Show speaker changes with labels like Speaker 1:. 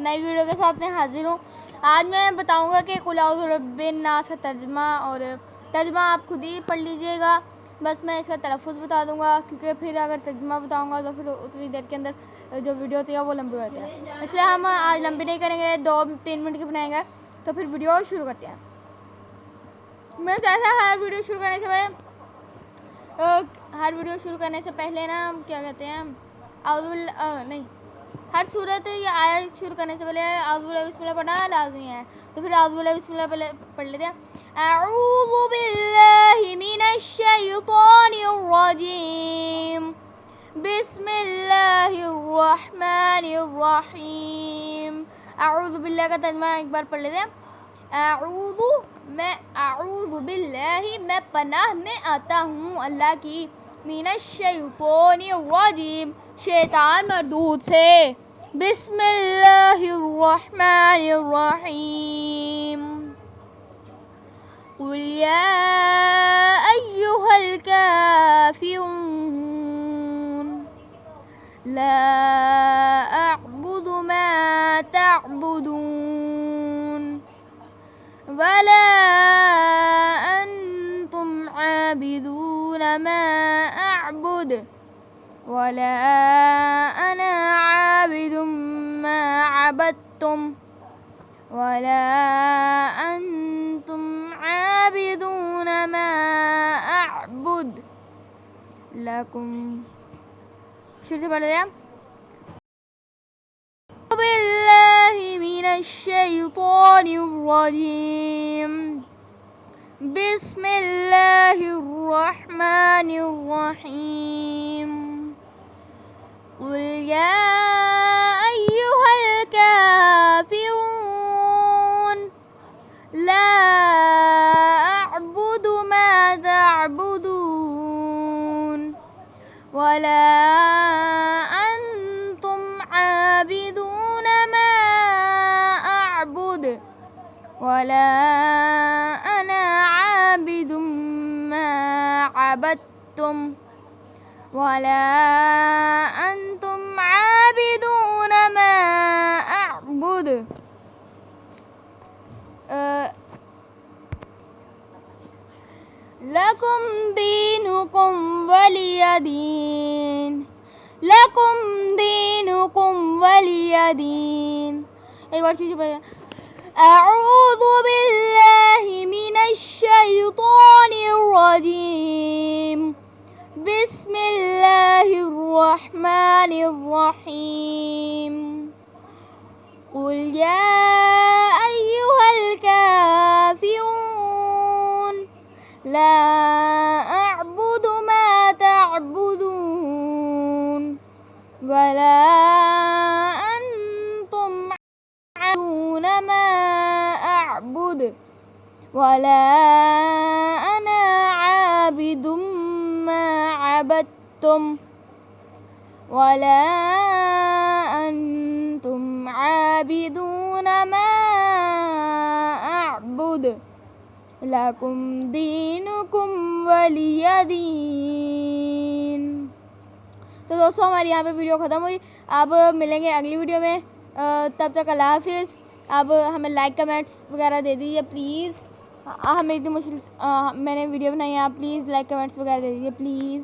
Speaker 1: नई वीडियो के साथ मैं हाजिर हूँ। आज मैं बताऊँगा कि कुल औज़ु बिरब्बिन नास का तर्जुमा, और तर्जुमा आप खुद ही पढ़ लीजिएगा। बस मैं इसका तलफ़ुज़ बता दूँगा, क्योंकि फिर अगर तर्जुमा बताऊँगा तो फिर उतनी देर के अंदर जो वीडियो होती है वो लंबी होती है, इसलिए हम आज लंबी नहीं करेंगे, 2-3 मिनट की बनाएंगे। तो फिर वीडियो शुरू करते हैं। मैं जैसा हर वीडियो शुरू करने से पहले ना क्या कहते हैं, नहीं, हर सूरत या आयत शुरू करने से पहले औज़ु बिल्लाहि बिस्मिल्लाह पढ़ना लाज़मी है। तो फिर औज़ु बिल्लाहि बिस्मिल्लाह पहले पढ़ लेते हैं। अऊज़ु बिल्लाहि मिनश शैतानिर रजीम, बिस्मिल्लाहिर रहमानिर रहीम। अऊज़ु बिल्लाहि का तर्जुमा एक बार पढ़ लेते हैं। अऊज़ु बिल्लाहि, मैं पनाह में आता हूँ अल्लाह की, मिनश शैतानिर रजीम, शैतान मरदूद से, बिस्मिल्लाहिर रहमानिर रहीम। कुल या अय्युहल काफिरून ला अअबुदु मा तअबुदून वला अंतुम आबिदून मा अअबुद वला अना आबिदुम मा अबदतुम वला अंतुम आबिदून मा अअबुद लकुम। शुरू से पढ़ लिया। बिल्लाहि मिनश शैतानिर रजीम, बिस्मिल्लाहिर रहमानिर रहीम। कुल या अय्युहल काफिरून ला अअबुदु मा तअबुदून वला अंतुम आबिदून मा अअबुद वला अना आबिदुम मा अबदतुम वला अंतुम आबिदून मा अअबुद लकुम दीनुकुम वलिय दीन, लकुम दीनुकुम वलिय दीन। एक बार चीज़ पढ़ें। अऊज़ु बिल्लाहि मिनश शैतानिर रजीम, बिस्मिल्लाहिर रहमानिर रहीम। कुल या अय्युहल काफिरून ला अअबुदु मा तअबुदून वला अंतुम आबिदून मा अअबुद वला अना आबिदुम मा अबदतुम वला अंतुम आबिदून मा अअबुद लकुम दीनुकुम वलिय दीन। तो दोस्तों हमारी यहाँ पे वीडियो ख़त्म हुई। अब मिलेंगे अगली वीडियो में, तब तक अल्लाह हाफिज़। अब हमें लाइक कमेंट्स वगैरह दे दीजिए प्लीज़। हमें इतनी मुश्किल मैंने वीडियो बनाई है, आप प्लीज़ लाइक कमेंट्स वगैरह दे दीजिए प्लीज़।